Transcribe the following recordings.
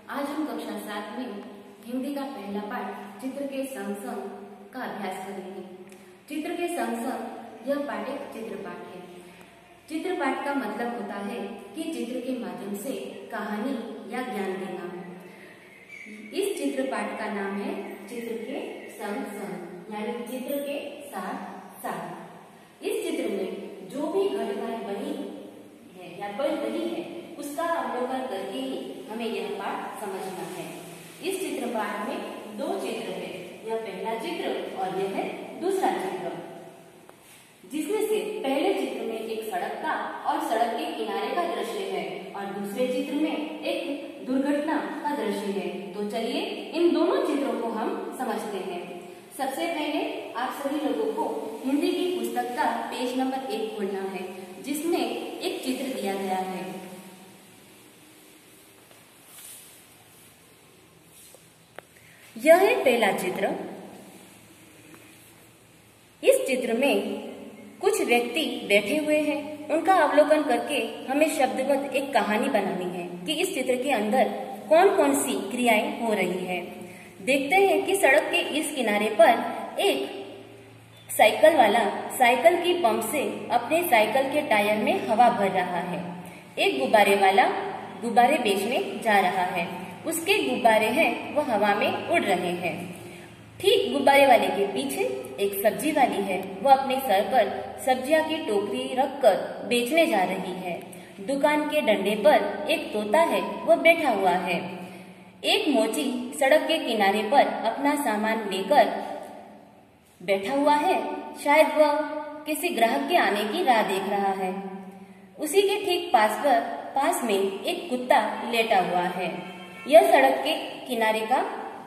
आज हम कक्षा 7 में हिंदी का पहला पाठ चित्र के संग संग का अभ्यास करेंगे। चित्र के संग संग यह पाठ एक चित्र पाठ है। चित्र पाठ का मतलब होता है कि चित्र के माध्यम से कहानी या ज्ञान देना। इस चित्र पाठ का नाम है चित्र के संग संग, यानी चित्र के साथ साथ। इस चित्र में जो भी घटनाएं बनी है या बन रही है उसका अवलोकन करके ही हमें यह पाठ समझना है। इस चित्र पाठ में दो चित्र है, यह पहला चित्र और यह है दूसरा चित्र, जिसमें से पहले चित्र में एक सड़क का और सड़क के किनारे का दृश्य है और दूसरे चित्र में एक दुर्घटना का दृश्य है। तो चलिए इन दोनों चित्रों को हम समझते हैं। सबसे पहले आप सभी लोगों को हिंदी की पुस्तक का पेज नंबर 1 खोलना है, जिसमें एक चित्र दिया गया है। यह है पहला चित्र। इस चित्र में कुछ व्यक्ति बैठे हुए हैं। उनका अवलोकन करके हमें शब्दबद्ध एक कहानी बनानी है कि इस चित्र के अंदर कौन कौन सी क्रियाएं हो रही है। देखते हैं कि सड़क के इस किनारे पर एक साइकिल वाला साइकिल की पंप से अपने साइकिल के टायर में हवा भर रहा है। एक गुब्बारे वाला गुब्बारे बेचने जा रहा है। उसके गुब्बारे हैं वह हवा में उड़ रहे हैं। ठीक गुब्बारे वाले के पीछे एक सब्जी वाली है, वह अपने सर पर सब्जियां की टोकरी रखकर बेचने जा रही है। दुकान के डंडे पर एक तोता है, वह बैठा हुआ है। एक मोची सड़क के किनारे पर अपना सामान लेकर बैठा हुआ है, शायद वह किसी ग्राहक के आने की राह देख रहा है। उसी के ठीक पास में एक कुत्ता लेटा हुआ है। यह सड़क के किनारे का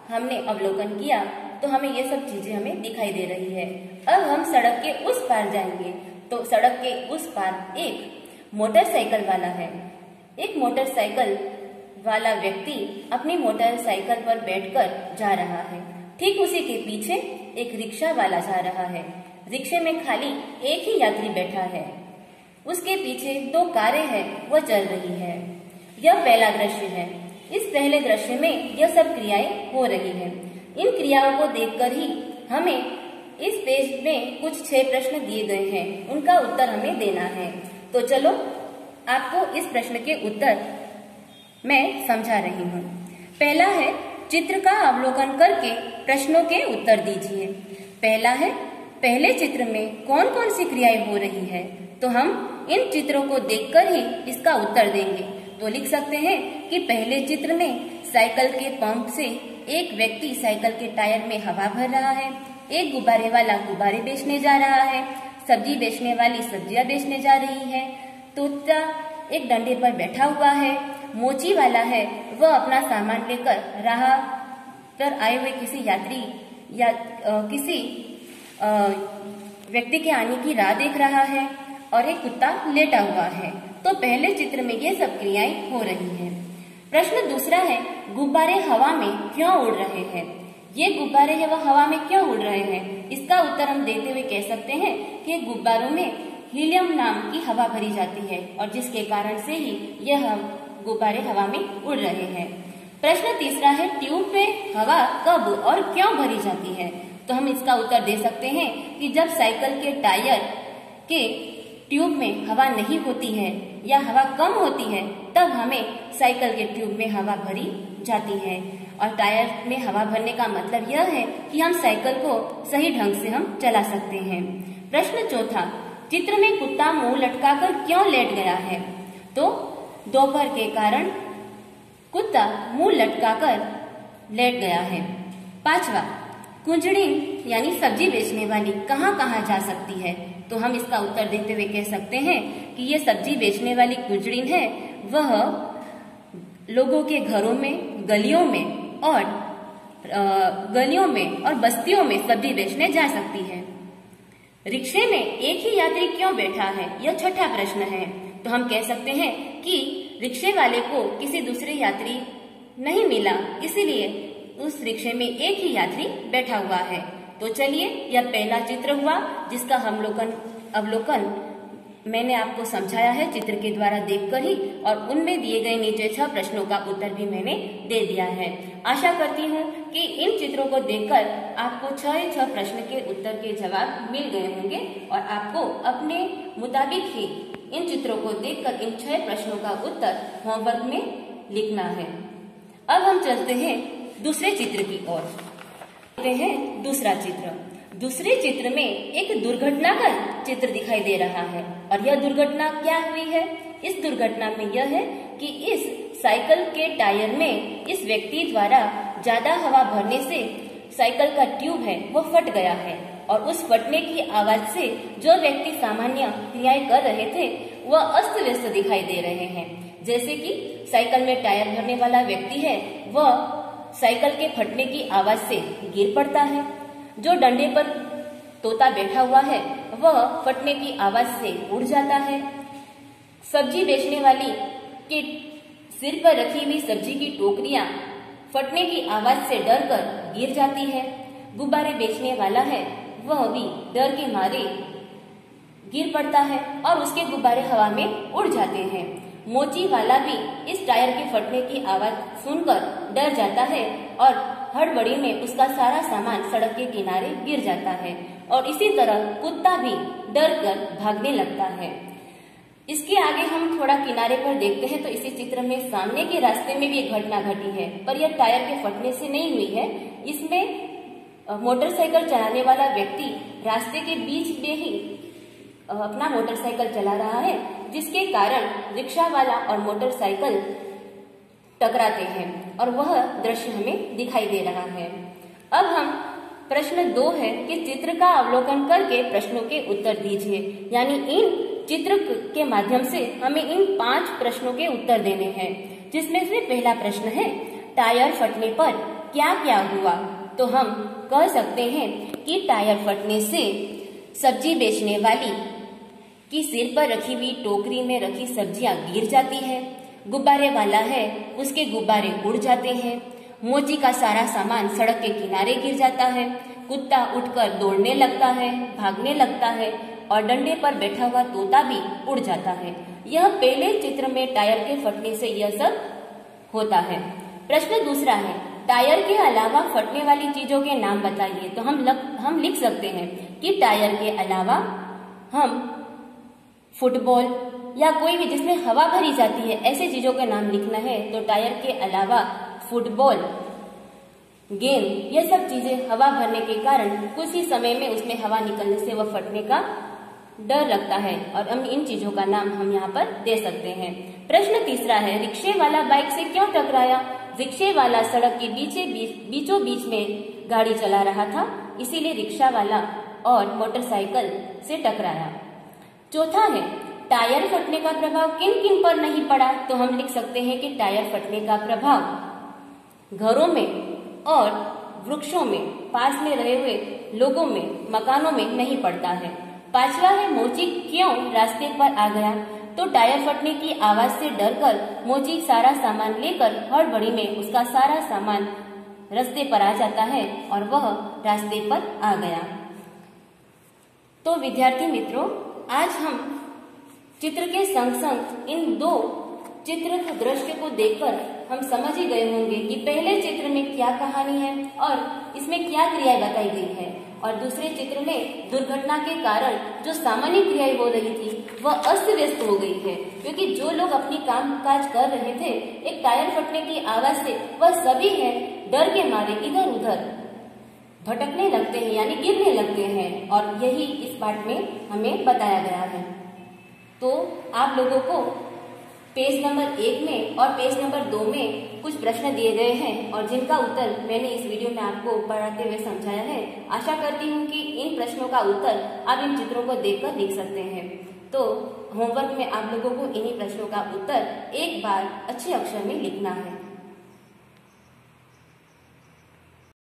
हमने अवलोकन किया तो हमें ये सब चीजें हमें दिखाई दे रही है। अब हम सड़क के उस पार जाएंगे तो सड़क के उस पार एक मोटरसाइकिल वाला है। एक मोटरसाइकिल वाला व्यक्ति अपनी मोटरसाइकिल पर बैठकर जा रहा है। ठीक उसी के पीछे एक रिक्शा वाला जा रहा है। रिक्शे में खाली एक ही यात्री बैठा है। उसके पीछे 2 कारें हैं, वह चल रही है। यह पहला दृश्य है। इस पहले दृश्य में यह सब क्रियाएं हो रही हैं। इन क्रियाओं को देखकर ही हमें इस पेज में कुछ 6 प्रश्न दिए गए हैं, उनका उत्तर हमें देना है। तो चलो आपको इस प्रश्न के उत्तर मैं समझा रही हूँ। पहला है, चित्र का अवलोकन करके प्रश्नों के उत्तर दीजिए। पहला है, पहले चित्र में कौन कौन सी क्रियाएं हो रही है। तो हम इन चित्रों को देखकर ही इसका उत्तर देंगे। तो लिख सकते हैं कि पहले चित्र में साइकिल के पंप से एक व्यक्ति साइकिल के टायर में हवा भर रहा है। एक गुब्बारे वाला गुब्बारे बेचने जा रहा है। सब्जी बेचने वाली सब्जियां बेचने जा रही है। तोता एक डंडे पर बैठा हुआ है। मोची वाला है, वह अपना सामान लेकर राह पर आए हुए किसी यात्री या किसी व्यक्ति के आने की राह देख रहा है और एक कुत्ता लेटा हुआ है। तो पहले चित्र में ये सब क्रियाएं हो रही हैं। प्रश्न दूसरा है, गुब्बारे हवा में क्यों उड़ रहे हैं। ये गुब्बारे है वह हवा में क्यों उड़ रहे हैं। इसका उत्तर हम देते हुए कह सकते हैं कि गुब्बारों में हीलियम नाम की हवा भरी जाती है और जिसके कारण से ही यह गुब्बारे हवा में उड़ रहे हैं। प्रश्न तीसरा है, ट्यूब में हवा कब और क्यों भरी जाती है। तो हम इसका उत्तर दे सकते हैं कि जब साइकिल के टायर के ट्यूब में हवा नहीं होती है या हवा कम होती है, तब हमें साइकिल के ट्यूब में हवा भरी जाती है। और टायर में हवा भरने का मतलब यह है कि हम साइकिल को सही ढंग से हम चला सकते हैं। प्रश्न चौथा, चित्र में कुत्ता मुंह लटकाकर क्यों लेट गया है। तो दोपहर के कारण कुत्ता मुंह लटकाकर लेट गया है। पांचवा, कुंजड़िन यानी सब्जी बेचने वाली कहाँ कहाँ जा सकती है। तो हम इसका उत्तर देते हुए कह सकते हैं कि ये सब्जी बेचने वाली कुंजड़िन है, वह लोगों के घरों में, गलियों में और बस्तियों में सब्जी बेचने जा सकती है। रिक्शे में एक ही यात्री क्यों बैठा है, यह छठा प्रश्न है। तो हम कह सकते हैं कि रिक्शे वाले को किसी दूसरे यात्री नहीं मिला, इसीलिए उस रिक्शे में एक ही यात्री बैठा हुआ है। तो चलिए यह पहला चित्र हुआ जिसका हम अवलोकन मैंने आपको समझाया है चित्र के द्वारा देखकर ही, और उनमें दिए गए नीचे 6 प्रश्नों का उत्तर भी मैंने दे दिया है। आशा करती हूँ कि इन चित्रों को देखकर आपको 6 प्रश्न के उत्तर के जवाब मिल गए होंगे और आपको अपने मुताबिक ही इन चित्रों को देखकर इन 6 प्रश्नों का उत्तर होमवर्क में लिखना है। अब हम चलते हैं दूसरे चित्र की ओर। देखते हैं दूसरा चित्र। दूसरे चित्र में एक दुर्घटना का चित्र दिखाई दे रहा है, और यह दुर्घटना क्या हुई है? इस दुर्घटना में यह है कि इस साइकिल के टायर में इस व्यक्ति द्वारा ज्यादा हवा भरने से साइकिल का ट्यूब है वो फट गया है, और उस फटने की आवाज से जो व्यक्ति सामान्य क्रियाएं कर रहे थे वह अस्त व्यस्त दिखाई दे रहे हैं। जैसे कि साइकिल में टायर भरने वाला व्यक्ति है वह साइकिल के फटने की आवाज से गिर पड़ता है। जो डंडे पर तोता बैठा हुआ है वह फटने की आवाज से उड़ जाता है। सब्जी बेचने वाली के सिर पर रखी हुई सब्जी की टोकरियां फटने की आवाज से डरकर गिर जाती है। गुब्बारे बेचने वाला है वह भी डर के मारे गिर पड़ता है और उसके गुब्बारे हवा में उड़ जाते हैं। मोची वाला भी इस टायर के फटने की आवाज सुनकर डर जाता है और हड़बड़ी में उसका सारा सामान सड़क के किनारे गिर जाता है, और इसी तरह कुत्ता भी डर कर भागने लगता है। इसके आगे हम थोड़ा किनारे पर देखते हैं तो इसी चित्र में सामने के रास्ते में भी एक घटना घटी है, पर यह टायर के फटने से नहीं हुई है। इसमें मोटरसाइकिल चलाने वाला व्यक्ति रास्ते के बीच में ही अपना मोटरसाइकिल चला रहा है, जिसके कारण रिक्शा वाला और मोटरसाइकिल टकराते हैं, और वह दृश्य हमें दिखाई दे रहा है। अब हम प्रश्न 2 है कि चित्र का अवलोकन करके प्रश्नों के उत्तर दीजिए, यानी इन चित्र के माध्यम से हमें इन 5 प्रश्नों के उत्तर देने हैं। जिसमें से पहला प्रश्न है टायर फटने पर क्या क्या हुआ? तो हम कह सकते हैं कि टायर फटने से सब्जी बेचने वाली की सिर पर रखी हुई टोकरी में रखी सब्जियां गिर जाती है। गुब्बारे वाला है उसके गुब्बारे उड़ जाते हैं। मोची का सारा सामान सड़क के किनारे गिर जाता है। कुत्ता उठकर दौड़ने लगता है, भागने लगता है, और डंडे पर बैठा हुआ तोता भी उड़ जाता है। यह पहले चित्र में टायर के फटने से यह सब होता है। प्रश्न दूसरा है टायर के अलावा फटने वाली चीजों के नाम बताइए। तो हम लिख सकते हैं कि टायर के अलावा हम फुटबॉल या कोई भी जिसमें हवा भरी जाती है ऐसे चीजों का नाम लिखना है। तो टायर के अलावा फुटबॉल, गेंद, ये सब चीजें हवा भरने के कारण कुछ ही समय में उसमें हवा निकलने से वह फटने का डर लगता है, और हम इन चीजों का नाम हम यहाँ पर दे सकते हैं। प्रश्न तीसरा है रिक्शे वाला बाइक से क्यों टकराया? रिक्शे वाला सड़क के बीचों बीच में गाड़ी चला रहा था, इसीलिए रिक्शा वाला और मोटरसाइकिल से टकराया। चौथा है टायर फटने का प्रभाव किन किन पर नहीं पड़ा? तो हम लिख सकते हैं कि टायर फटने का प्रभाव घरों में और वृक्षों में, पास में रहे हुए लोगों में, मकानों में नहीं पड़ता है। पांचवा है मोची क्यों रास्ते पर आ गया? तो टायर फटने की आवाज से डरकर मोची सारा सामान लेकर हड़बड़ी में उसका सारा सामान रास्ते पर आ जाता है और वह रास्ते पर आ गया। तो विद्यार्थी मित्रों, आज हम चित्र के संग संग इन 2 चित्र के दृश्य को देखकर हम समझ ही गए होंगे कि पहले चित्र में क्या कहानी है और इसमें क्या क्रियाएं बताई गई है, और दूसरे चित्र में दुर्घटना के कारण जो सामान्य क्रियाएं हो रही थी वह अस्त व्यस्त हो गई है, क्योंकि जो लोग अपनी काम काज कर रहे थे एक टायर फटने की आवाज से वह सभी है डर के मारे इधर उधर भटकने लगते हैं, यानी गिरने लगते हैं, और यही इस पाठ में हमें बताया गया है। तो आप लोगों को पेज नंबर 1 में और पेज नंबर 2 में कुछ प्रश्न दिए गए हैं, और जिनका उत्तर मैंने इस वीडियो में आपको पढ़ाते हुए समझाया है। आशा करती हूँ कि इन प्रश्नों का उत्तर आप इन चित्रों को देखकर लिख सकते हैं। तो होमवर्क में आप लोगों को इन्हीं प्रश्नों का उत्तर एक बार अच्छे अक्षर में लिखना है।